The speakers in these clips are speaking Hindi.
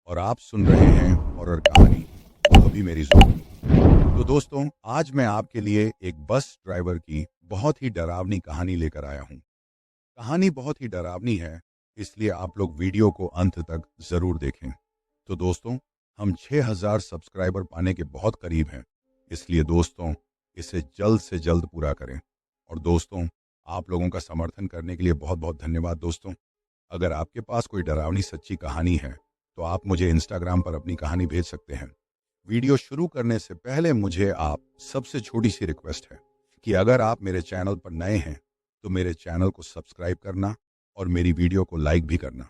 और आप सुन रहे हैं हॉरर कहानी वो भी मेरी ज़ुबानी। तो दोस्तों, आज मैं आपके लिए एक बस ड्राइवर की बहुत ही डरावनी कहानी लेकर आया हूँ। कहानी बहुत ही डरावनी है, इसलिए आप लोग वीडियो को अंत तक ज़रूर देखें। तो दोस्तों, हम 6000 सब्सक्राइबर पाने के बहुत करीब हैं, इसलिए दोस्तों इसे जल्द से जल्द पूरा करें। और दोस्तों, आप लोगों का समर्थन करने के लिए बहुत बहुत धन्यवाद। दोस्तों, अगर आपके पास कोई डरावनी सच्ची कहानी है तो आप मुझे इंस्टाग्राम पर अपनी कहानी भेज सकते हैं। वीडियो शुरू करने से पहले मुझे आप सबसे छोटी सी रिक्वेस्ट है कि अगर आप मेरे चैनल पर नए हैं तो मेरे चैनल को सब्सक्राइब करना और मेरी वीडियो को लाइक भी करना।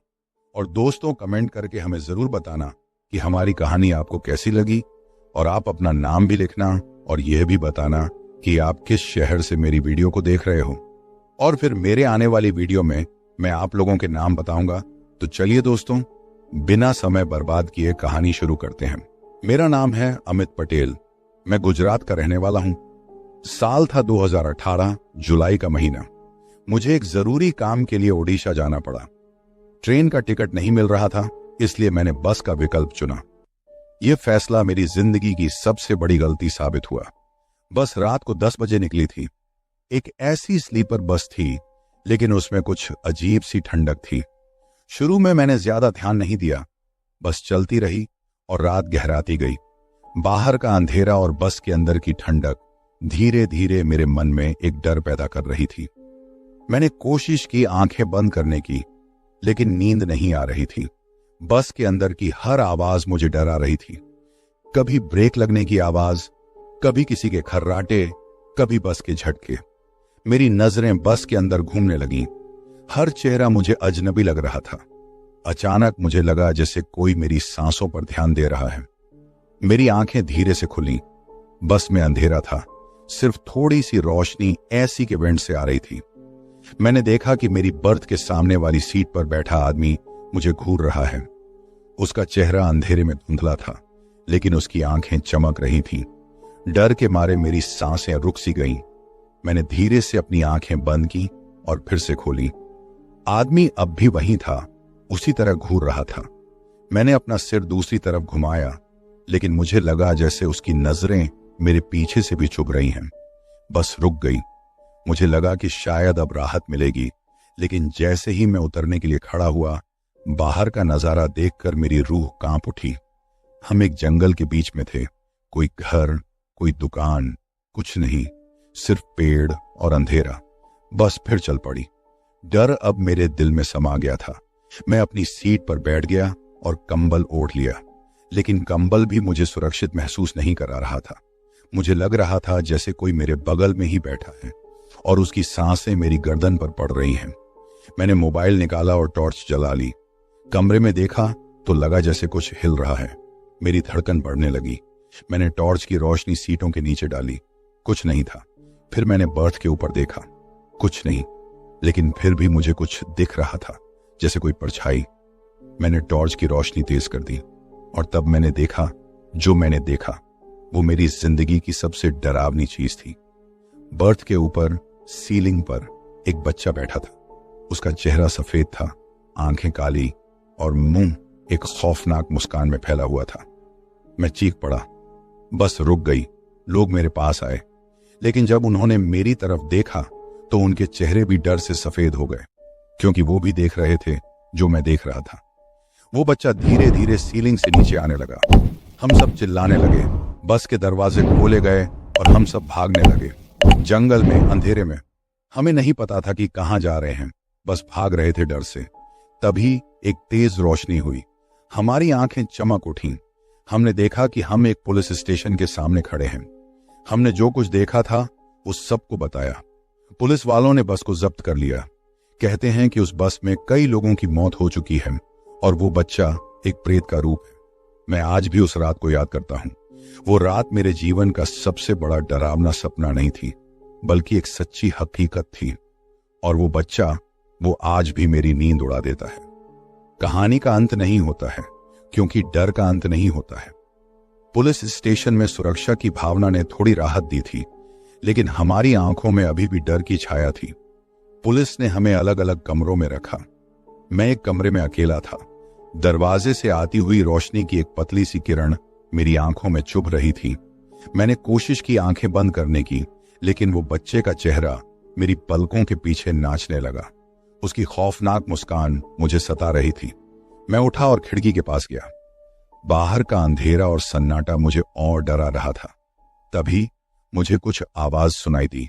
और दोस्तों, कमेंट करके हमें ज़रूर बताना कि हमारी कहानी आपको कैसी लगी, और आप अपना नाम भी लिखना और यह भी बताना कि आप किस शहर से मेरी वीडियो को देख रहे हो। और फिर मेरे आने वाली वीडियो में मैं आप लोगों के नाम बताऊंगा। तो चलिए दोस्तों, बिना समय बर्बाद किए कहानी शुरू करते हैं। मेरा नाम है अमित पटेल, मैं गुजरात का रहने वाला हूं। साल था 2018, जुलाई का महीना। मुझे एक जरूरी काम के लिए ओडिशा जाना पड़ा। ट्रेन का टिकट नहीं मिल रहा था, इसलिए मैंने बस का विकल्प चुना। यह फैसला मेरी जिंदगी की सबसे बड़ी गलती साबित हुआ। बस रात को 10 बजे निकली थी। एक ऐसी स्लीपर बस थी, लेकिन उसमें कुछ अजीब सी ठंडक थी। शुरू में मैंने ज्यादा ध्यान नहीं दिया, बस चलती रही और रात गहराती गई। बाहर का अंधेरा और बस के अंदर की ठंडक धीरे धीरे मेरे मन में एक डर पैदा कर रही थी। मैंने कोशिश की आंखें बंद करने की, लेकिन नींद नहीं आ रही थी। बस के अंदर की हर आवाज मुझे डरा रही थी। कभी ब्रेक लगने की आवाज, कभी किसी के खर्राटे, कभी बस के झटके। मेरी नजरें बस के अंदर घूमने लगीं। हर चेहरा मुझे अजनबी लग रहा था। अचानक मुझे लगा जैसे कोई मेरी सांसों पर ध्यान दे रहा है। मेरी आंखें धीरे से खुलीं। बस में अंधेरा था, सिर्फ थोड़ी सी रोशनी एसी के वेंट से आ रही थी। मैंने देखा कि मेरी बर्थ के सामने वाली सीट पर बैठा आदमी मुझे घूर रहा है। उसका चेहरा अंधेरे में धुंधला था, लेकिन उसकी आंखें चमक रही थीं। डर के मारे मेरी सांसें रुक सी गईं। मैंने धीरे से अपनी आंखें बंद की और फिर से खोली। आदमी अब भी वहीं था, उसी तरह घूर रहा था। मैंने अपना सिर दूसरी तरफ घुमाया, लेकिन मुझे लगा जैसे उसकी नजरें मेरे पीछे से भी चुभ रही हैं। बस रुक गई। मुझे लगा कि शायद अब राहत मिलेगी, लेकिन जैसे ही मैं उतरने के लिए खड़ा हुआ, बाहर का नजारा देखकर मेरी रूह कांप उठी। हम एक जंगल के बीच में थे। कोई घर, कोई दुकान, कुछ नहीं, सिर्फ पेड़ और अंधेरा। बस फिर चल पड़ी। डर अब मेरे दिल में समा गया था। मैं अपनी सीट पर बैठ गया और कंबल ओढ़ लिया, लेकिन कंबल भी मुझे सुरक्षित महसूस नहीं करा रहा था। मुझे लग रहा था जैसे कोई मेरे बगल में ही बैठा है और उसकी सांसें मेरी गर्दन पर पड़ रही हैं। मैंने मोबाइल निकाला और टॉर्च जला ली। कमरे में देखा तो लगा जैसे कुछ हिल रहा है। मेरी धड़कन बढ़ने लगी। मैंने टॉर्च की रोशनी सीटों के नीचे डाली, कुछ नहीं था। फिर मैंने बर्थ के ऊपर देखा, कुछ नहीं, लेकिन फिर भी मुझे कुछ दिख रहा था, जैसे कोई परछाई। मैंने टॉर्च की रोशनी तेज कर दी और तब मैंने देखा, जो मैंने देखा वो मेरी जिंदगी की सबसे डरावनी चीज थी। बर्थ के ऊपर सीलिंग पर एक बच्चा बैठा था। उसका चेहरा सफेद था, आंखें काली और मुंह एक खौफनाक मुस्कान में फैला हुआ था। मैं चीख पड़ा। बस रुक गई। लोग मेरे पास आए, लेकिन जब उन्होंने मेरी तरफ देखा तो उनके चेहरे भी डर से सफेद हो गए, क्योंकि वो भी देख रहे थे जो मैं देख रहा था। वो बच्चा धीरे धीरे सीलिंग से नीचे आने लगा। हम सब चिल्लाने लगे। बस के दरवाजे खोले गए और हम सब भागने लगे। जंगल में, अंधेरे में। हमें नहीं पता था कि कहां जा रहे हैं, बस भाग रहे थे डर से। तभी एक तेज रोशनी हुई। हमारी आंखें चमक उठीं। हमने देखा कि हम एक पुलिस स्टेशन के सामने खड़े हैं। हमने जो कुछ देखा था उस सबको बताया। पुलिस वालों ने बस को जब्त कर लिया। कहते हैं कि उस बस में कई लोगों की मौत हो चुकी है और वो बच्चा एक प्रेत का रूप है। मैं आज भी उस रात को याद करता हूं। वो रात मेरे जीवन का सबसे बड़ा डरावना सपना नहीं थी, बल्कि एक सच्ची हकीकत थी। और वो बच्चा, वो आज भी मेरी नींद उड़ा देता है। कहानी का अंत नहीं होता है, क्योंकि डर का अंत नहीं होता है। पुलिस स्टेशन में सुरक्षा की भावना ने थोड़ी राहत दी थी, लेकिन हमारी आंखों में अभी भी डर की छाया थी। पुलिस ने हमें अलग अलग कमरों में रखा। मैं एक कमरे में अकेला था, दरवाजे से आती हुई रोशनी की एक पतली सी किरण मेरी आंखों में चुभ रही थी। मैंने कोशिश की आंखें बंद करने की, लेकिन वो बच्चे का चेहरा मेरी पलकों के पीछे नाचने लगा। उसकी खौफनाक मुस्कान मुझे सता रही थी। मैं उठा और खिड़की के पास गया। बाहर का अंधेरा और सन्नाटा मुझे और डरा रहा था। तभी मुझे कुछ आवाज सुनाई दी।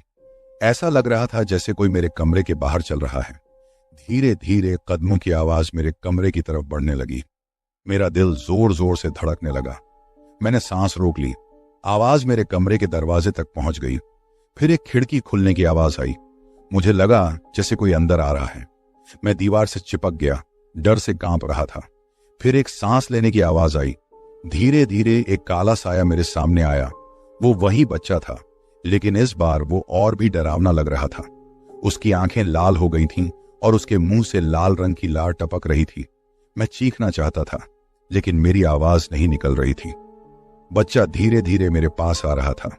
ऐसा लग रहा था जैसे कोई मेरे कमरे के बाहर चल रहा है। धीरे धीरे कदमों की आवाज मेरे कमरे की तरफ बढ़ने लगी। मेरा दिल जोर जोर से धड़कने लगा। मैंने सांस रोक ली। आवाज मेरे कमरे के दरवाजे तक पहुंच गई। फिर एक खिड़की खुलने की आवाज आई। मुझे लगा जैसे कोई अंदर आ रहा है। मैं दीवार से चिपक गया, डर से कांप रहा था। फिर एक सांस लेने की आवाज आई। धीरे धीरे एक काला साया मेरे सामने आया। वो वही बच्चा था, लेकिन इस बार वो और भी डरावना लग रहा था। उसकी आंखें लाल हो गई थीं और उसके मुंह से लाल रंग की लार टपक रही थी। मैं चीखना चाहता था, लेकिन मेरी आवाज नहीं निकल रही थी। बच्चा धीरे धीरे मेरे पास आ रहा था।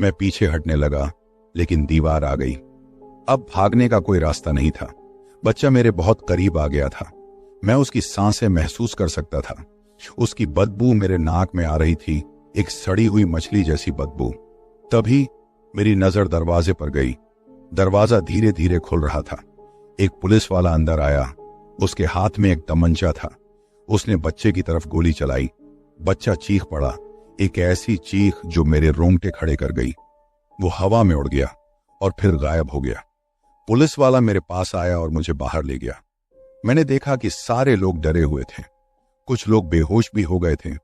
मैं पीछे हटने लगा, लेकिन दीवार आ गई। अब भागने का कोई रास्ता नहीं था। बच्चा मेरे बहुत करीब आ गया था। मैं उसकी सांसें महसूस कर सकता था। उसकी बदबू मेरे नाक में आ रही थी, एक सड़ी हुई मछली जैसी बदबू। तभी मेरी नजर दरवाजे पर गई। दरवाजा धीरे धीरे खुल रहा था। एक पुलिस वाला अंदर आया। उसके हाथ में एक तमंचा था। उसने बच्चे की तरफ गोली चलाई। बच्चा चीख पड़ा, एक ऐसी चीख जो मेरे रोंगटे खड़े कर गई। वो हवा में उड़ गया और फिर गायब हो गया। पुलिस वाला मेरे पास आया और मुझे बाहर ले गया। मैंने देखा कि सारे लोग डरे हुए थे। कुछ लोग बेहोश भी हो गए थे।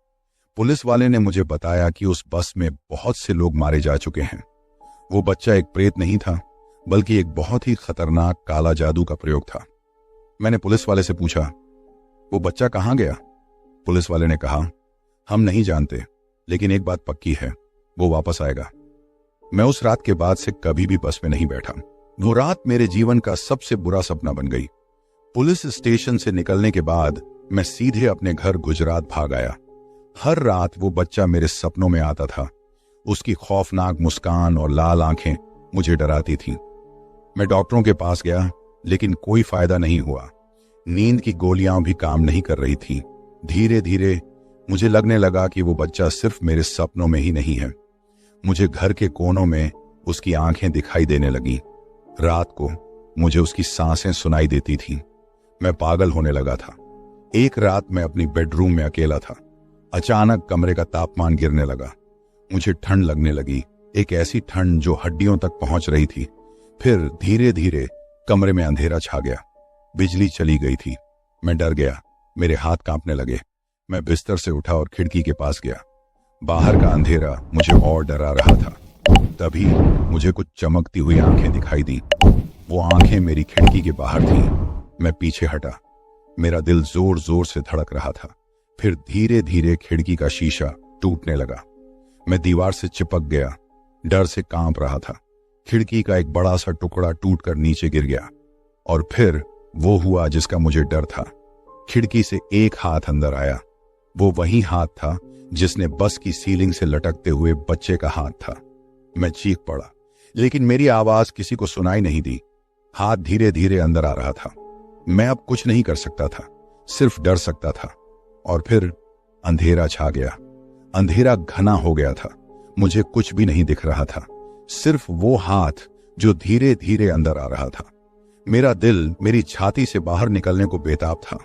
पुलिस वाले ने मुझे बताया कि उस बस में बहुत से लोग मारे जा चुके हैं। वो बच्चा एक प्रेत नहीं था, बल्कि एक बहुत ही खतरनाक काला जादू का प्रयोग था। मैंने पुलिस वाले से पूछा, वो बच्चा कहाँ गया? पुलिस वाले ने कहा, हम नहीं जानते, लेकिन एक बात पक्की है, वो वापस आएगा। मैं उस रात के बाद से कभी भी बस में नहीं बैठा। वो रात मेरे जीवन का सबसे बुरा सपना बन गई। पुलिस स्टेशन से निकलने के बाद मैं सीधे अपने घर गुजरात भाग आया। हर रात वो बच्चा मेरे सपनों में आता था। उसकी खौफनाक मुस्कान और लाल आंखें मुझे डराती थीं। मैं डॉक्टरों के पास गया, लेकिन कोई फायदा नहीं हुआ। नींद की गोलियां भी काम नहीं कर रही थी। धीरे धीरे मुझे लगने लगा कि वो बच्चा सिर्फ मेरे सपनों में ही नहीं है। मुझे घर के कोनों में उसकी आंखें दिखाई देने लगी। रात को मुझे उसकी सांसें सुनाई देती थीं। मैं पागल होने लगा था। एक रात मैं अपनी बेडरूम में अकेला था। अचानक कमरे का तापमान गिरने लगा। मुझे ठंड लगने लगी, एक ऐसी ठंड जो हड्डियों तक पहुंच रही थी। फिर धीरे धीरे कमरे में अंधेरा छा गया। बिजली चली गई थी। मैं डर गया, मेरे हाथ कांपने लगे। मैं बिस्तर से उठा और खिड़की के पास गया। बाहर का अंधेरा मुझे और डरा रहा था। तभी मुझे कुछ चमकती हुई आंखें दिखाई दी। वो आंखें मेरी खिड़की के बाहर थीं। मैं पीछे हटा। मेरा दिल जोर जोर से धड़क रहा था। फिर धीरे धीरे खिड़की का शीशा टूटने लगा। मैं दीवार से चिपक गया, डर से कांप रहा था। खिड़की का एक बड़ा सा टुकड़ा टूटकर नीचे गिर गया। और फिर वो हुआ जिसका मुझे डर था। खिड़की से एक हाथ अंदर आया। वो वही हाथ था जिसने बस की सीलिंग से लटकते हुए बच्चे का हाथ था। मैं चीख पड़ा, लेकिन मेरी आवाज किसी को सुनाई नहीं दी। हाथ धीरे धीरे अंदर आ रहा था। मैं अब कुछ नहीं कर सकता था, सिर्फ डर सकता था। और फिर अंधेरा छा गया। अंधेरा घना हो गया था। मुझे कुछ भी नहीं दिख रहा था, सिर्फ वो हाथ जो धीरे धीरे अंदर आ रहा था। मेरा दिल मेरी छाती से बाहर निकलने को बेताब था।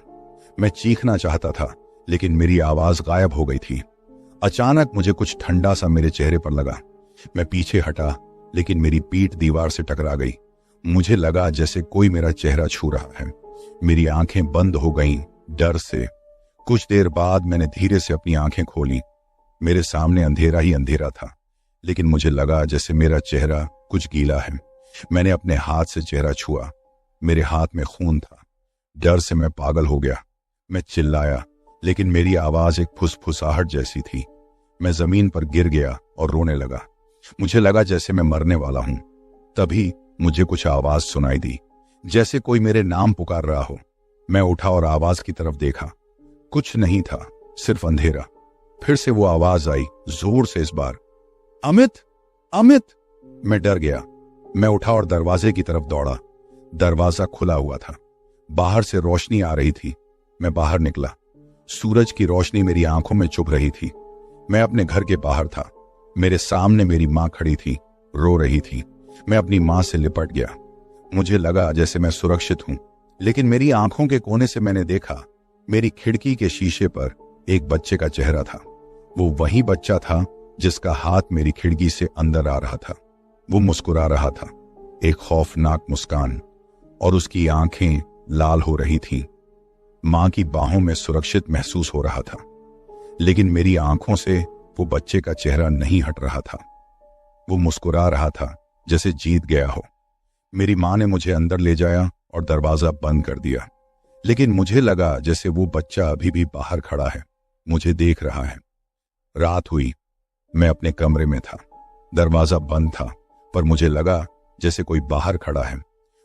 मैं चीखना चाहता था, लेकिन मेरी आवाज गायब हो गई थी। अचानक मुझे कुछ ठंडा सा मेरे चेहरे पर लगा। मैं पीछे हटा, लेकिन मेरी पीठ दीवार से टकरा गई। मुझे लगा जैसे कोई मेरा चेहरा छू रहा है। मेरी आंखें बंद हो गईं डर से। कुछ देर बाद मैंने धीरे से अपनी आंखें खोली। मेरे सामने अंधेरा ही अंधेरा था, लेकिन मुझे लगा जैसे मेरा चेहरा कुछ गीला है। मैंने अपने हाथ से चेहरा छुआ। मेरे हाथ में खून था। डर से मैं पागल हो गया। मैं चिल्लाया, लेकिन मेरी आवाज एक फुसफुसाहट जैसी थी। मैं जमीन पर गिर गया और रोने लगा। मुझे लगा जैसे मैं मरने वाला हूं। तभी मुझे कुछ आवाज सुनाई दी, जैसे कोई मेरे नाम पुकार रहा हो। मैं उठा और आवाज की तरफ देखा। कुछ नहीं था, सिर्फ अंधेरा। फिर से वो आवाज आई, जोर से इस बार, अमित, अमित। मैं डर गया। मैं उठा और दरवाजे की तरफ दौड़ा। दरवाजा खुला हुआ था। बाहर से रोशनी आ रही थी। मैं बाहर निकला। सूरज की रोशनी मेरी आंखों में चुभ रही थी। मैं अपने घर के बाहर था। मेरे सामने मेरी माँ खड़ी थी, रो रही थी। मैं अपनी माँ से लिपट गया। मुझे लगा जैसे मैं सुरक्षित हूं, लेकिन मेरी आंखों के कोने से मैंने देखा, मेरी खिड़की के शीशे पर एक बच्चे का चेहरा था। वो वही बच्चा था जिसका हाथ मेरी खिड़की से अंदर आ रहा था। वो मुस्कुरा रहा था, एक खौफनाक मुस्कान, और उसकी आंखें लाल हो रही थीं। मां की बाहों में सुरक्षित महसूस हो रहा था, लेकिन मेरी आंखों से वो बच्चे का चेहरा नहीं हट रहा था। वो मुस्कुरा रहा था जैसे जीत गया हो। मेरी मां ने मुझे अंदर ले जाया और दरवाजा बंद कर दिया, लेकिन मुझे लगा जैसे वो बच्चा अभी भी बाहर खड़ा है, मुझे देख रहा है। रात हुई। मैं अपने कमरे में था। दरवाजा बंद था, पर मुझे लगा जैसे कोई बाहर खड़ा है।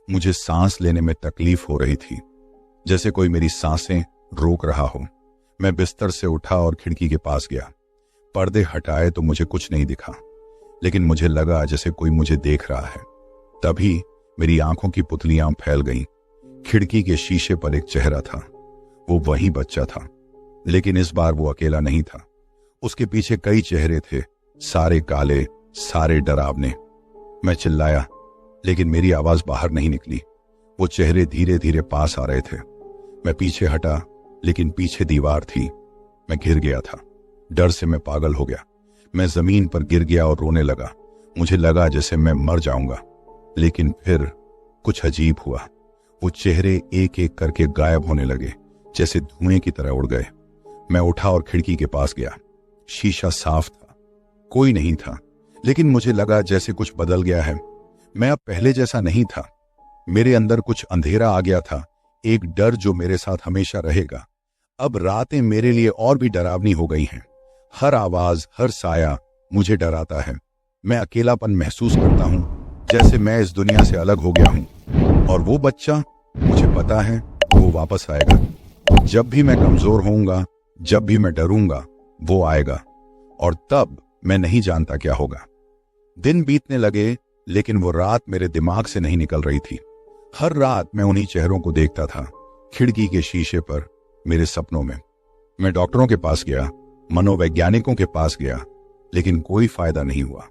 मुझे सांस लेने में तकलीफ हो रही थी, जैसे कोई मेरी सांसें रोक रहा हो। मैं बिस्तर से उठा और खिड़की के पास गया। पर्दे हटाए तो मुझे कुछ नहीं दिखा, लेकिन मुझे लगा जैसे कोई मुझे देख रहा है। तभी मेरी आंखों की पुतलियां फैल गईं। खिड़की के शीशे पर एक चेहरा था। वो वही बच्चा था, लेकिन इस बार वो अकेला नहीं था। उसके पीछे कई चेहरे थे, सारे काले, सारे डरावने। मैं चिल्लाया, लेकिन मेरी आवाज बाहर नहीं निकली। वो चेहरे धीरे धीरे पास आ रहे थे। मैं पीछे हटा, लेकिन पीछे दीवार थी। मैं गिर गया था। डर से मैं पागल हो गया। मैं जमीन पर गिर गया और रोने लगा। मुझे लगा जैसे मैं मर जाऊंगा, लेकिन फिर कुछ अजीब हुआ। वो चेहरे एक एक करके गायब होने लगे, जैसे धुएं की तरह उड़ गए। मैं उठा और खिड़की के पास गया। शीशा साफ था, कोई नहीं था, लेकिन मुझे लगा जैसे कुछ बदल गया है। मैं अब पहले जैसा नहीं था। मेरे अंदर कुछ अंधेरा आ गया था, एक डर जो मेरे साथ हमेशा रहेगा। अब रातें मेरे लिए और भी डरावनी हो गई हैं। हर आवाज, हर साया मुझे डराता है। मैं अकेलापन महसूस करता हूं, जैसे मैं इस दुनिया से अलग हो गया हूं। और वो बच्चा, मुझे पता है वो वापस आएगा। जब भी मैं कमजोर होऊंगा, जब भी मैं डरूंगा, वो आएगा, और तब मैं नहीं जानता क्या होगा। दिन बीतने लगे, लेकिन वो रात मेरे दिमाग से नहीं निकल रही थी। हर रात मैं उन्हीं चेहरों को देखता था, खिड़की के शीशे पर, मेरे सपनों में। मैं डॉक्टरों के पास गया, मनोवैज्ञानिकों के पास गया, लेकिन कोई फायदा नहीं हुआ।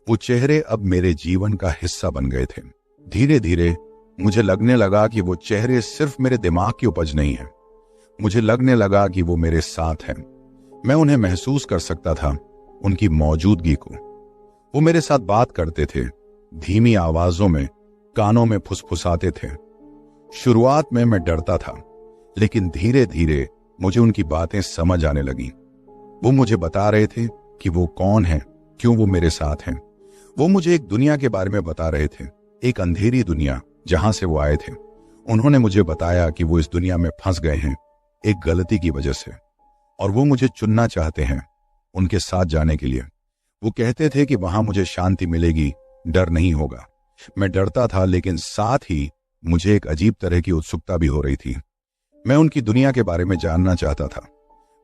वो चेहरे अब मेरे जीवन का हिस्सा बन गए थे। धीरे धीरे मुझे लगने लगा कि वो चेहरे सिर्फ मेरे दिमाग की उपज नहीं है। मुझे लगने लगा कि वो मेरे साथ हैं। मैं उन्हें महसूस कर सकता था, उनकी मौजूदगी को। वो मेरे साथ बात करते थे, धीमी आवाजों में, कानों में फुसफुसाते थे। शुरुआत में मैं डरता था, लेकिन धीरे धीरे मुझे उनकी बातें समझ आने लगी। वो मुझे बता रहे थे कि वो कौन है, क्यों वो मेरे साथ हैं। वो मुझे एक दुनिया के बारे में बता रहे थे, एक अंधेरी दुनिया जहां से वो आए थे। उन्होंने मुझे बताया कि वो इस दुनिया में फंस गए हैं एक गलती की वजह से, और वो मुझे चुनना चाहते हैं उनके साथ जाने के लिए। वो कहते थे कि वहां मुझे शांति मिलेगी, डर नहीं होगा। मैं डरता था, लेकिन साथ ही मुझे एक अजीब तरह की उत्सुकता भी हो रही थी। मैं उनकी दुनिया के बारे में जानना चाहता था।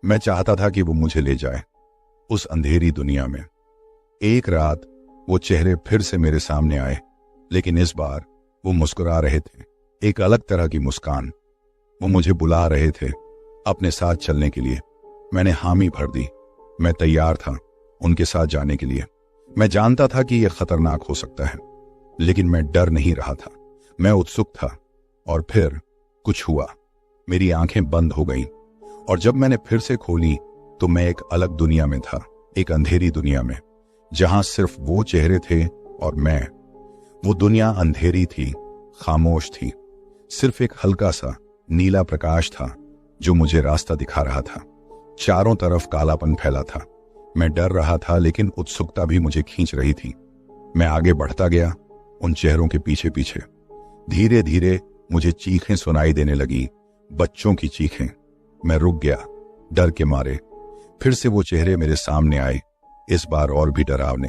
मैं चाहता था कि वो मुझे ले जाए उस अंधेरी दुनिया में। एक रात वो चेहरे फिर से मेरे सामने आए, लेकिन इस बार वो मुस्कुरा रहे थे, एक अलग तरह की मुस्कान। वो मुझे बुला रहे थे अपने साथ चलने के लिए। मैंने हामी भर दी। मैं तैयार था उनके साथ जाने के लिए। मैं जानता था कि यह खतरनाक हो सकता है, लेकिन मैं डर नहीं रहा था। मैं उत्सुक था। और फिर कुछ हुआ। मेरी आंखें बंद हो गईं, और जब मैंने फिर से खोली तो मैं एक अलग दुनिया में था, एक अंधेरी दुनिया में, जहां सिर्फ वो चेहरे थे और मैं। वो दुनिया अंधेरी थी, खामोश थी। सिर्फ एक हल्का सा नीला प्रकाश था जो मुझे रास्ता दिखा रहा था। चारों तरफ कालापन फैला था। मैं डर रहा था, लेकिन उत्सुकता भी मुझे खींच रही थी। मैं आगे बढ़ता गया, उन चेहरों के पीछे पीछे। धीरे धीरे मुझे चीखें सुनाई देने लगी, बच्चों की चीखें। मैं रुक गया, डर के मारे। फिर से वो चेहरे मेरे सामने आए, इस बार और भी डरावने।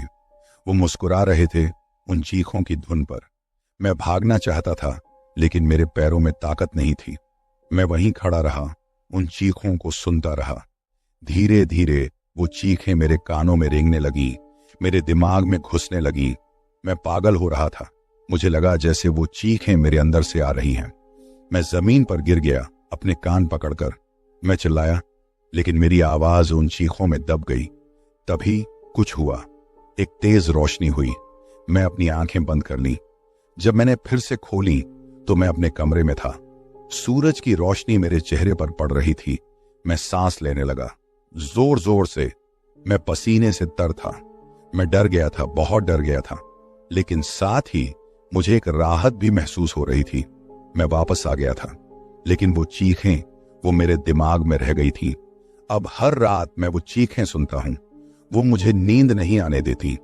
वो मुस्कुरा रहे थे उन चीखों की धुन पर। मैं भागना चाहता था, लेकिन मेरे पैरों में ताकत नहीं थी। मैं वहीं खड़ा रहा, उन चीखों को सुनता रहा। धीरे धीरे वो चीखें मेरे कानों में रेंगने लगी, मेरे दिमाग में घुसने लगी। मैं पागल हो रहा था। मुझे लगा जैसे वो चीखें मेरे अंदर से आ रही हैं। मैं जमीन पर गिर गया, अपने कान पकड़कर। मैं चिल्लाया, लेकिन मेरी आवाज उन चीखों में दब गई। तभी कुछ हुआ। एक तेज रोशनी हुई। मैं अपनी आंखें बंद कर ली। जब मैंने फिर से खोली तो मैं अपने कमरे में था। सूरज की रोशनी मेरे चेहरे पर पड़ रही थी। मैं सांस लेने लगा, जोर जोर से। मैं पसीने से तर था। मैं डर गया था, बहुत डर गया था, लेकिन साथ ही मुझे एक राहत भी महसूस हो रही थी। मैं वापस आ गया था, लेकिन वो चीखें वो मेरे दिमाग में रह गई थी। अब हर रात मैं वो चीखें सुनता हूं। वो मुझे नींद नहीं आने देती।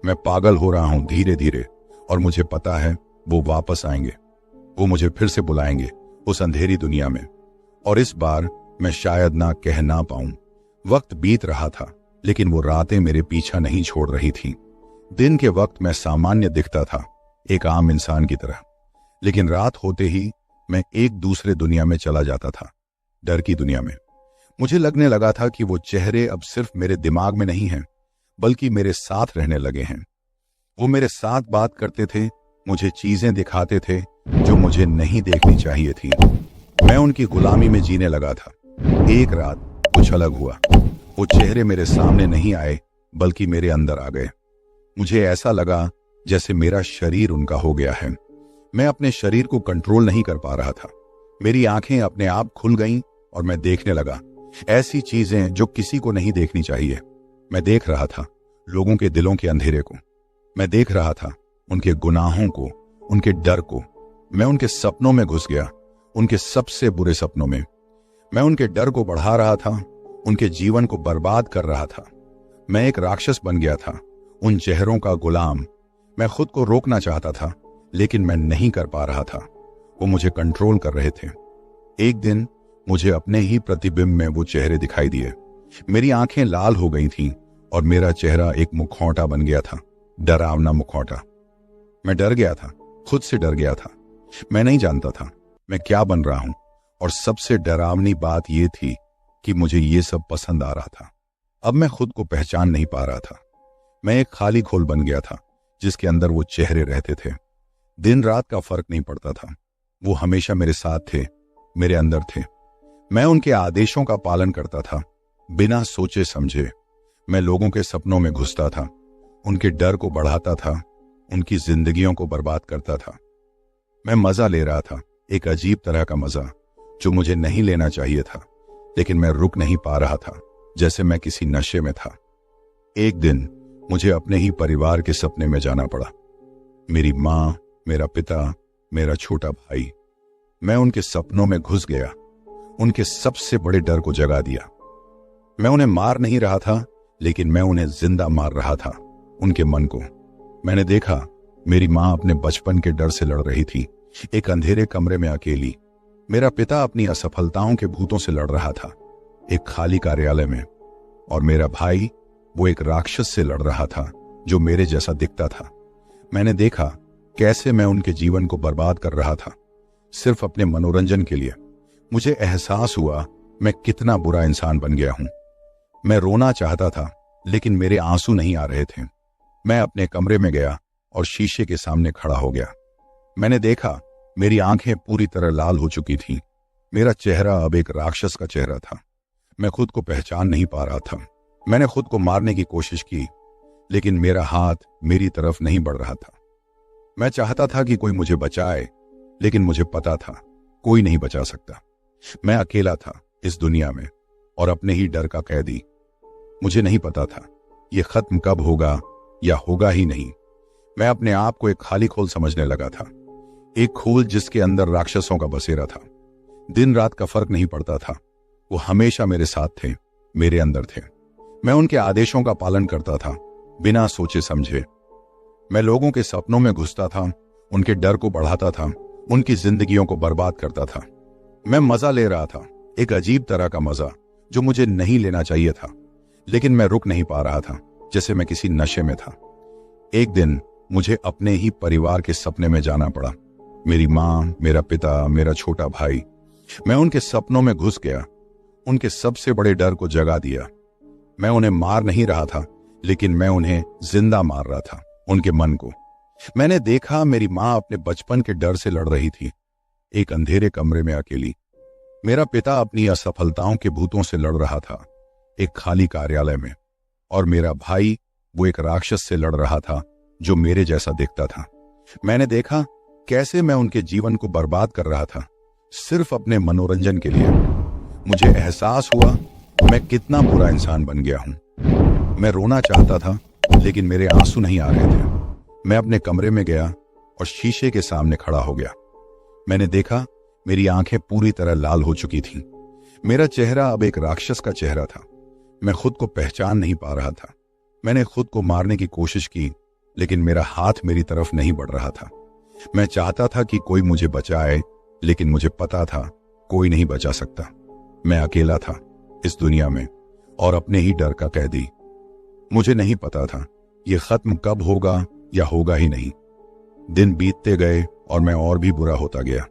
मैं पागल हो रहा हूं धीरे धीरे, और मुझे पता है वो वापस आएंगे। वो मुझे फिर से बुलाएंगे उस अंधेरी दुनिया में, और इस बार मैं शायद ना कह ना पाऊं। वक्त बीत रहा था, लेकिन वो रातें मेरे पीछा नहीं छोड़ रही थी। दिन के वक्त मैं सामान्य दिखता था, एक आम इंसान की तरह, लेकिन रात होते ही मैं एक दूसरे दुनिया में चला जाता था, डर की दुनिया में। मुझे लगने लगा था कि वो चेहरे अब सिर्फ मेरे दिमाग में नहीं हैं, बल्कि मेरे साथ रहने लगे हैं। वो मेरे साथ बात करते थे, मुझे चीजें दिखाते थे जो मुझे नहीं देखनी चाहिए थी। मैं उनकी गुलामी में जीने लगा था। एक रात कुछ अलग हुआ। वो चेहरे मेरे सामने नहीं आए, बल्कि मेरे अंदर आ गए। मुझे ऐसा लगा जैसे मेरा शरीर उनका हो गया है। मैं अपने शरीर को कंट्रोल नहीं कर पा रहा था। मेरी आंखें अपने आप खुल गईं और मैं देखने लगा ऐसी चीजें जो किसी को नहीं देखनी चाहिए। मैं देख रहा था लोगों के दिलों के अंधेरे को। मैं देख रहा था उनके गुनाहों को, उनके डर को। मैं उनके सपनों में घुस गया, उनके सबसे बुरे सपनों में। मैं उनके डर को बढ़ा रहा था, उनके जीवन को बर्बाद कर रहा था। मैं एक राक्षस बन गया था, उन चेहरों का गुलाम। मैं खुद को रोकना चाहता था, लेकिन मैं नहीं कर पा रहा था। वो मुझे कंट्रोल कर रहे थे। एक दिन मुझे अपने ही प्रतिबिंब में वो चेहरे दिखाई दिए। मेरी आंखें लाल हो गई थीं और मेरा चेहरा एक मुखौटा बन गया था, डरावना मुखौटा। मैं डर गया था, खुद से डर गया था। मैं नहीं जानता था मैं क्या बन रहा हूं, और सबसे डरावनी बात यह थी कि मुझे ये सब पसंद आ रहा था। अब मैं खुद को पहचान नहीं पा रहा था। मैं एक खाली खोल बन गया था, जिसके अंदर वो चेहरे रहते थे। दिन रात का फर्क नहीं पड़ता था। वो हमेशा मेरे साथ थे, मेरे अंदर थे। मैं उनके आदेशों का पालन करता था, बिना सोचे समझे। मैं लोगों के सपनों में घुसता था, उनके डर को बढ़ाता था, उनकी जिंदगियों को बर्बाद करता था। मैं मजा ले रहा था, एक अजीब तरह का मजा जो मुझे नहीं लेना चाहिए था, लेकिन मैं रुक नहीं पा रहा था, जैसे मैं किसी नशे में था। एक दिन मुझे अपने ही परिवार के सपने में जाना पड़ा। मेरी माँ, मेरा पिता, मेरा छोटा भाई। मैं उनके सपनों में घुस गया, उनके सबसे बड़े डर को जगा दिया। मैं उन्हें मार नहीं रहा था, लेकिन मैं उन्हें जिंदा मार रहा था, उनके मन को। मैंने देखा मेरी माँ अपने बचपन के डर से लड़ रही थी, एक अंधेरे कमरे में अकेली। मेरा पिता अपनी असफलताओं के भूतों से लड़ रहा था, एक खाली कार्यालय में। और मेरा भाई, वो एक राक्षस से लड़ रहा था जो मेरे जैसा दिखता था। मैंने देखा कैसे मैं उनके जीवन को बर्बाद कर रहा था, सिर्फ अपने मनोरंजन के लिए। मुझे एहसास हुआ मैं कितना बुरा इंसान बन गया हूं। मैं रोना चाहता था, लेकिन मेरे आंसू नहीं आ रहे थे। मैं अपने कमरे में गया और शीशे के सामने खड़ा हो गया। मैंने देखा मेरी आंखें पूरी तरह लाल हो चुकी थीं। मेरा चेहरा अब एक राक्षस का चेहरा था। मैं खुद को पहचान नहीं पा रहा था। मैंने खुद को मारने की कोशिश की, लेकिन मेरा हाथ मेरी तरफ नहीं बढ़ रहा था। मैं चाहता था कि कोई मुझे बचाए, लेकिन मुझे पता था कोई नहीं बचा सकता। मैं अकेला था इस दुनिया में, और अपने ही डर का कैदी। मुझे नहीं पता था ये खत्म कब होगा, या होगा ही नहीं। मैं अपने आप को एक खाली खोल समझने लगा था, एक खोल जिसके अंदर राक्षसों का बसेरा था। दिन रात का फर्क नहीं पड़ता था, वो हमेशा मेरे साथ थे, मेरे अंदर थे। मैं उनके आदेशों का पालन करता था, बिना सोचे समझे। मैं लोगों के सपनों में घुसता था, उनके डर को बढ़ाता था, उनकी जिंदगियों को बर्बाद करता था। मैं मजा ले रहा था, एक अजीब तरह का मजा जो मुझे नहीं लेना चाहिए था, लेकिन मैं रुक नहीं पा रहा था, जैसे मैं किसी नशे में था। एक दिन मुझे अपने ही परिवार के सपने में जाना पड़ा। मेरी माँ, मेरा पिता, मेरा छोटा भाई। मैं उनके सपनों में घुस गया, उनके सबसे बड़े डर को जगा दिया। मैं उन्हें मार नहीं रहा था, लेकिन मैं उन्हें जिंदा मार रहा था, उनके मन को। मैंने देखा मेरी माँ अपने बचपन के डर से लड़ रही थी, एक अंधेरे कमरे में अकेली। मेरा पिता अपनी असफलताओं के भूतों से लड़ रहा था एक खाली कार्यालय में, और मेरा भाई वो एक राक्षस से लड़ रहा था जो मेरे जैसा दिखता था। मैंने देखा कैसे मैं उनके जीवन को बर्बाद कर रहा था सिर्फ अपने मनोरंजन के लिए। मुझे एहसास हुआ मैं कितना बुरा इंसान बन गया हूं। मैं रोना चाहता था लेकिन मेरे आंसू नहीं आ रहे थे। मैं अपने कमरे में गया और शीशे के सामने खड़ा हो गया। मैंने देखा मेरी आंखें पूरी तरह लाल हो चुकी थीं। मेरा चेहरा अब एक राक्षस का चेहरा था। मैं खुद को पहचान नहीं पा रहा था। मैंने खुद को मारने की कोशिश की लेकिन मेरा हाथ मेरी तरफ नहीं बढ़ रहा था। मैं चाहता था कि कोई मुझे बचाए लेकिन मुझे पता था कोई नहीं बचा सकता। मैं अकेला था इस दुनिया में और अपने ही डर का कैदी। मुझे नहीं पता था यह खत्म कब होगा या होगा ही नहीं। दिन बीतते गए और मैं और भी बुरा होता गया।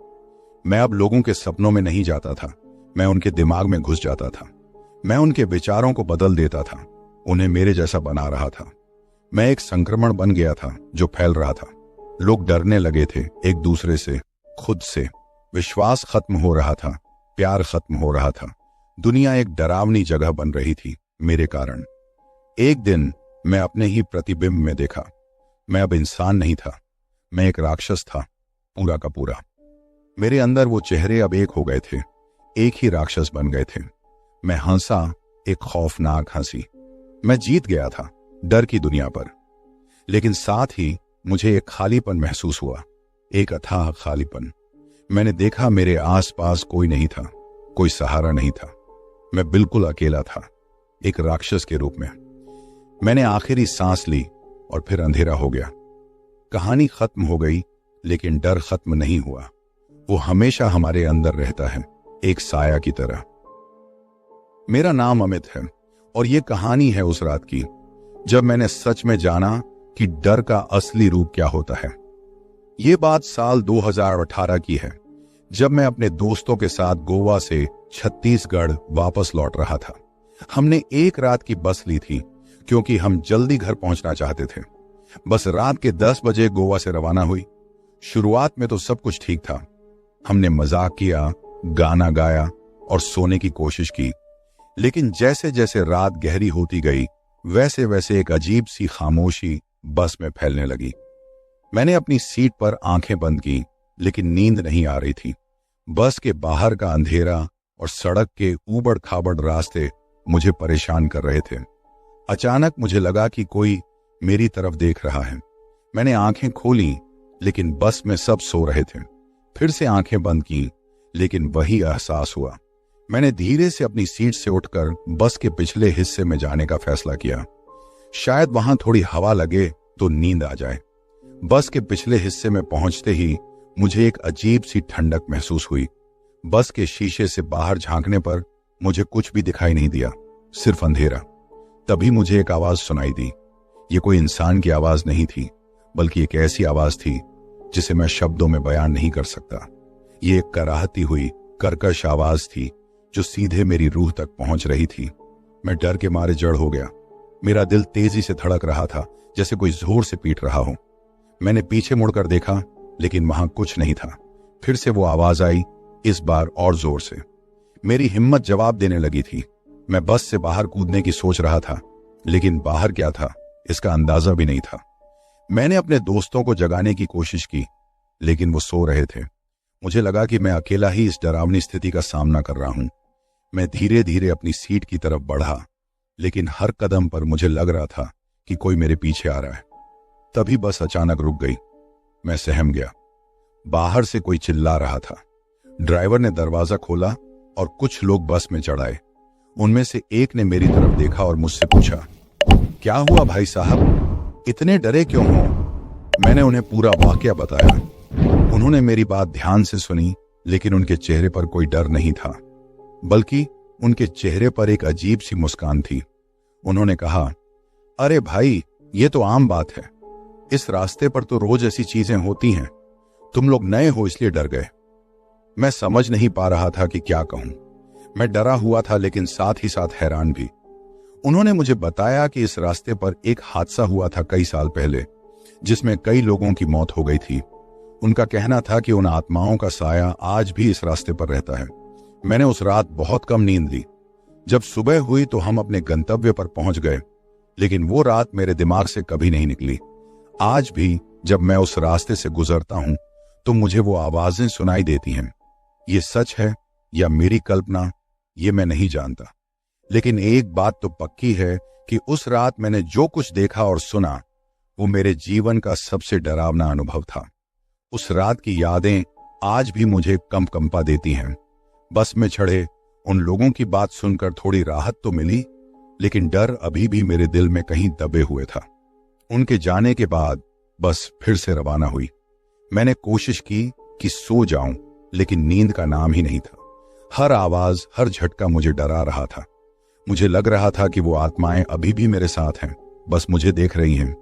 मैं अब लोगों के सपनों में नहीं जाता था, मैं उनके दिमाग में घुस जाता था। मैं उनके विचारों को बदल देता था, उन्हें मेरे जैसा बना रहा था। मैं एक संक्रमण बन गया था जो फैल रहा था। लोग डरने लगे थे एक दूसरे से, खुद से। विश्वास खत्म हो रहा था, प्यार खत्म हो रहा था। दुनिया एक डरावनी जगह बन रही थी मेरे कारण। एक दिन मैं अपने ही प्रतिबिंब में देखा। मैं अब इंसान नहीं था, मैं एक राक्षस था, पूरा का पूरा। मेरे अंदर वो चेहरे अब एक हो गए थे, एक ही राक्षस बन गए थे। मैं हंसा, एक खौफनाक हंसी। मैं जीत गया था डर की दुनिया पर, लेकिन साथ ही मुझे एक खालीपन महसूस हुआ, एक अथाह खालीपन। मैंने देखा मेरे आसपास कोई नहीं था, कोई सहारा नहीं था। मैं बिल्कुल अकेला था, एक राक्षस के रूप में। मैंने आखिरी सांस ली और फिर अंधेरा हो गया। कहानी खत्म हो गई लेकिन डर खत्म नहीं हुआ। वो हमेशा हमारे अंदर रहता है, एक साया की तरह। मेरा नाम अमित है और ये कहानी है उस रात की जब मैंने सच में जाना कि डर का असली रूप क्या होता है। ये बात साल 2018 की है, जब मैं अपने दोस्तों के साथ गोवा से छत्तीसगढ़ वापस लौट रहा था। हमने एक रात की बस ली थी क्योंकि हम जल्दी घर पहुंचना चाहते थे। बस रात के 10 बजे गोवा से रवाना हुई। शुरुआत में तो सब कुछ ठीक था। हमने मजाक किया, गाना गाया और सोने की कोशिश की, लेकिन जैसे जैसे रात गहरी होती गई वैसे वैसे एक अजीब सी खामोशी बस में फैलने लगी। मैंने अपनी सीट पर आंखें बंद की लेकिन नींद नहीं आ रही थी। बस के बाहर का अंधेरा और सड़क के ऊबड़ खाबड़ रास्ते मुझे परेशान कर रहे थे। अचानक मुझे लगा कि कोई मेरी तरफ देख रहा है। मैंने आंखें खोली लेकिन बस में सब सो रहे थे। फिर से आंखें बंद की लेकिन वही एहसास हुआ। मैंने धीरे से अपनी सीट से उठकर बस के पिछले हिस्से में जाने का फैसला किया। शायद वहां थोड़ी हवा लगे तो नींद आ जाए। बस के पिछले हिस्से में पहुंचते ही मुझे एक अजीब सी ठंडक महसूस हुई। बस के शीशे से बाहर झांकने पर मुझे कुछ भी दिखाई नहीं दिया, सिर्फ अंधेरा। तभी मुझे एक आवाज सुनाई दी। ये कोई इंसान की आवाज नहीं थी, बल्कि एक ऐसी आवाज थी जिसे मैं शब्दों में बयान नहीं कर सकता। ये एक कराहती हुई कर्कश आवाज थी जो सीधे मेरी रूह तक पहुंच रही थी। मैं डर के मारे जड़ हो गया। मेरा दिल तेजी से धड़क रहा था, जैसे कोई जोर से पीट रहा हो। मैंने पीछे मुड़कर देखा लेकिन वहां कुछ नहीं था। फिर से वो आवाज आई, इस बार और जोर से। मेरी हिम्मत जवाब देने लगी थी। मैं बस से बाहर कूदने की सोच रहा था, लेकिन बाहर क्या था इसका अंदाजा भी नहीं था। मैंने अपने दोस्तों को जगाने की कोशिश की लेकिन वो सो रहे थे। मुझे लगा कि मैं अकेला ही इस डरावनी स्थिति का सामना कर रहा हूं। मैं धीरे धीरे अपनी सीट की तरफ बढ़ा, लेकिन हर कदम पर मुझे लग रहा था कि कोई मेरे पीछे आ रहा है। तभी बस अचानक रुक गई। मैं सहम गया। बाहर से कोई चिल्ला रहा था। ड्राइवर ने दरवाजा खोला और कुछ लोग बस में चढ़ आए। उनमें से एक ने मेरी तरफ देखा और मुझसे पूछा, क्या हुआ भाई साहब, इतने डरे क्यों हो? मैंने उन्हें पूरा वाकया बताया। उन्होंने मेरी बात ध्यान से सुनी, लेकिन उनके चेहरे पर कोई डर नहीं था, बल्कि उनके चेहरे पर एक अजीब सी मुस्कान थी। उन्होंने कहा, अरे भाई, ये तो आम बात है। इस रास्ते पर तो रोज ऐसी चीजें होती हैं। तुम लोग नए हो इसलिए डर गए। मैं समझ नहीं पा रहा था कि क्या कहूं। मैं डरा हुआ था लेकिन साथ ही साथ हैरान भी। उन्होंने मुझे बताया कि इस रास्ते पर एक हादसा हुआ था कई साल पहले, जिसमें कई लोगों की मौत हो गई थी। उनका कहना था कि उन आत्माओं का साया आज भी इस रास्ते पर रहता है। मैंने उस रात बहुत कम नींद ली। जब सुबह हुई तो हम अपने गंतव्य पर पहुंच गए, लेकिन वो रात मेरे दिमाग से कभी नहीं निकली। आज भी जब मैं उस रास्ते से गुजरता हूं तो मुझे वो आवाजें सुनाई देती हैं। ये सच है या मेरी कल्पना, ये मैं नहीं जानता, लेकिन एक बात तो पक्की है कि उस रात मैंने जो कुछ देखा और सुना वो मेरे जीवन का सबसे डरावना अनुभव था। उस रात की यादें आज भी मुझे कंपा देती हैं। बस में चढ़े उन लोगों की बात सुनकर थोड़ी राहत तो मिली, लेकिन डर अभी भी मेरे दिल में कहीं दबे हुए था। उनके जाने के बाद बस फिर से रवाना हुई। मैंने कोशिश की कि सो जाऊं, लेकिन नींद का नाम ही नहीं था। हर आवाज, हर झटका मुझे डरा रहा था। मुझे लग रहा था कि वो आत्माएं अभी भी मेरे साथ हैं, बस मुझे देख रही हैं।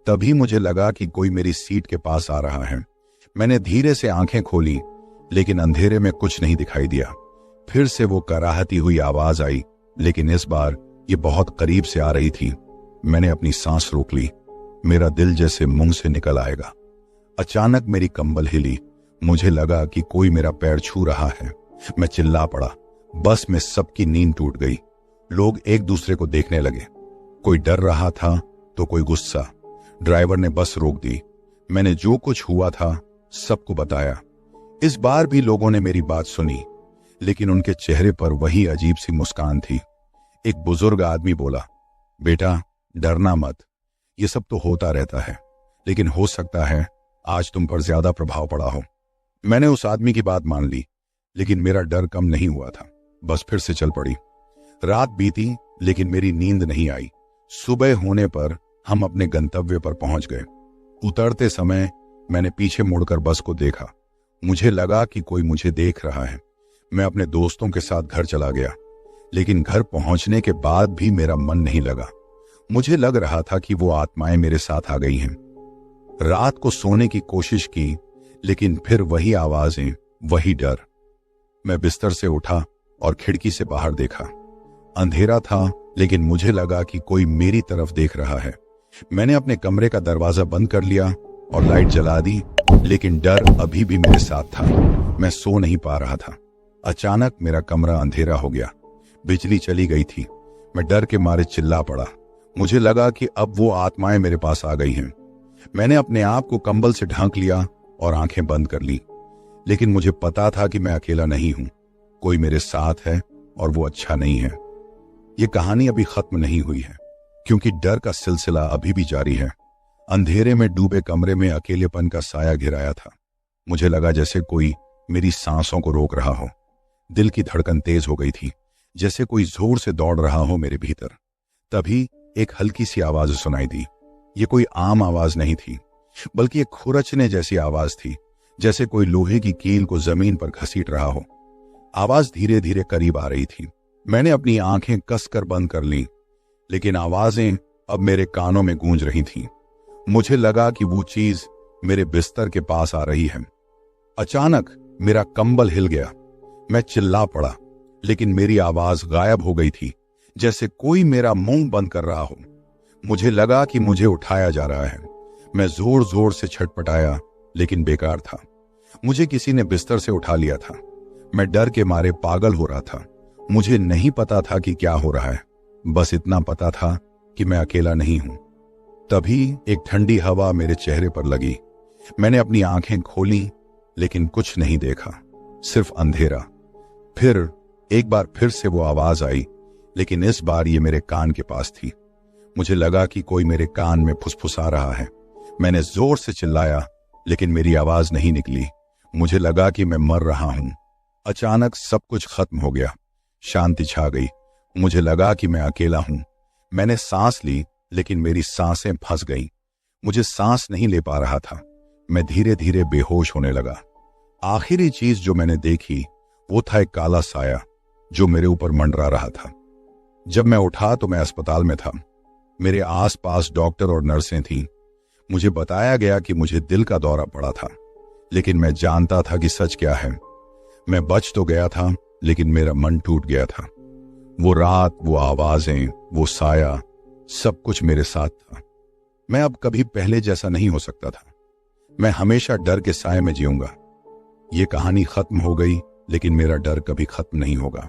तभी मुझे लगा कि कोई मेरी सीट के पास आ रहा है। मैंने धीरे से आंखें खोली, लेकिन अंधेरे में कुछ नहीं दिखाई दिया। फिर से वो कराहती हुई आवाज आई, लेकिन इस बार ये बहुत करीब से आ रही थी। मैंने अपनी सांस रोक ली। मेरा दिल जैसे मुंह से निकल आएगा। अचानक मेरी कंबल हिली। मुझे लगा कि कोई मेरा पैर छू रहा है। मैं चिल्ला पड़ा। बस में सबकी नींद टूट गई। लोग एक दूसरे को देखने लगे। कोई डर रहा था तो कोई गुस्सा। ड्राइवर ने बस रोक दी। मैंने जो कुछ हुआ था सबको बताया। इस बार भी लोगों ने मेरी बात सुनी, लेकिन उनके चेहरे पर वही अजीब सी मुस्कान थी। एक बुजुर्ग आदमी बोला, बेटा डरना मत, ये सब तो होता रहता है, लेकिन हो सकता है आज तुम पर ज्यादा प्रभाव पड़ा हो। मैंने उस आदमी की बात मान ली, लेकिन मेरा डर कम नहीं हुआ था। बस फिर से चल पड़ी। रात बीती, लेकिन मेरी नींद नहीं आई। सुबह होने पर हम अपने गंतव्य पर पहुंच गए। उतरते समय मैंने पीछे मुड़कर बस को देखा। मुझे लगा कि कोई मुझे देख रहा है। मैं अपने दोस्तों के साथ घर चला गया, लेकिन घर पहुंचने के बाद भी मेरा मन नहीं लगा। मुझे लग रहा था कि वो आत्माएं मेरे साथ आ गई हैं। रात को सोने की कोशिश की, लेकिन फिर वही आवाजें, वही डर। मैं बिस्तर से उठा और खिड़की से बाहर देखा। अंधेरा था, लेकिन मुझे लगा कि कोई मेरी तरफ देख रहा है। मैंने अपने कमरे का दरवाजा बंद कर लिया और लाइट जला दी, लेकिन डर अभी भी मेरे साथ था। मैं सो नहीं पा रहा था। अचानक मेरा कमरा अंधेरा हो गया। बिजली चली गई थी। मैं डर के मारे चिल्ला पड़ा। मुझे लगा कि अब वो आत्माएं मेरे पास आ गई हैं। मैंने अपने आप को कंबल से ढांक लिया और आंखें बंद कर ली, लेकिन मुझे पता था कि मैं अकेला नहीं हूं। कोई मेरे साथ है और वो अच्छा नहीं है। ये कहानी अभी खत्म नहीं हुई है, क्योंकि डर का सिलसिला अभी भी जारी है। अंधेरे में डूबे कमरे में अकेलेपन का साया घिराया था। मुझे लगा जैसे कोई मेरी सांसों को रोक रहा हो। दिल की धड़कन तेज हो गई थी, जैसे कोई जोर से दौड़ रहा हो मेरे भीतर। तभी एक हल्की सी आवाज सुनाई दी। ये कोई आम आवाज नहीं थी, बल्कि एक खुरचने जैसी आवाज थी, जैसे कोई लोहे की कील को जमीन पर घसीट रहा हो। आवाज धीरे धीरे करीब आ रही थी। मैंने अपनी आंखें कसकर बंद कर ली, लेकिन आवाजें अब मेरे कानों में गूंज रही थीं। मुझे लगा कि वो चीज मेरे बिस्तर के पास आ रही है। अचानक मेरा कंबल हिल गया। मैं चिल्ला पड़ा, लेकिन मेरी आवाज गायब हो गई थी, जैसे कोई मेरा मुंह बंद कर रहा हो। मुझे लगा कि मुझे उठाया जा रहा है। मैं जोर जोर से छटपटाया, लेकिन बेकार था। मुझे किसी ने बिस्तर से उठा लिया था। मैं डर के मारे पागल हो रहा था। मुझे नहीं पता था कि क्या हो रहा है, बस इतना पता था कि मैं अकेला नहीं हूं। तभी एक ठंडी हवा मेरे चेहरे पर लगी। मैंने अपनी आंखें खोली, लेकिन कुछ नहीं देखा, सिर्फ अंधेरा। फिर एक बार फिर से वो आवाज आई, लेकिन इस बार ये मेरे कान के पास थी। मुझे लगा कि कोई मेरे कान में फुसफुसा रहा है। मैंने जोर से चिल्लाया, लेकिन मेरी आवाज नहीं निकली। मुझे लगा कि मैं मर रहा हूं। अचानक सब कुछ खत्म हो गया। शांति छा गई। मुझे लगा कि मैं अकेला हूं। मैंने सांस ली, लेकिन मेरी सांसें फंस गईं। मुझे सांस नहीं ले पा रहा था। मैं धीरे धीरे बेहोश होने लगा। आखिरी चीज जो मैंने देखी वो था एक काला साया जो मेरे ऊपर मंडरा रहा था। जब मैं उठा तो मैं अस्पताल में था। मेरे आसपास डॉक्टर और नर्सें थीं। मुझे बताया गया कि मुझे दिल का दौरा पड़ा था, लेकिन मैं जानता था कि सच क्या है। मैं बच तो गया था, लेकिन मेरा मन टूट गया था। वो रात, वो आवाजें, वो साया, सब कुछ मेरे साथ था। मैं अब कभी पहले जैसा नहीं हो सकता था। मैं हमेशा डर के साए में जीऊंगा। ये कहानी खत्म हो गई, लेकिन मेरा डर कभी खत्म नहीं होगा।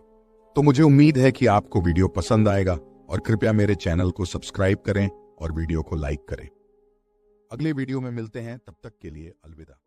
तो मुझे उम्मीद है कि आपको वीडियो पसंद आएगा और कृपया मेरे चैनल को सब्सक्राइब करें और वीडियो को लाइक करें। अगले वीडियो में मिलते हैं, तब तक के लिए अलविदा।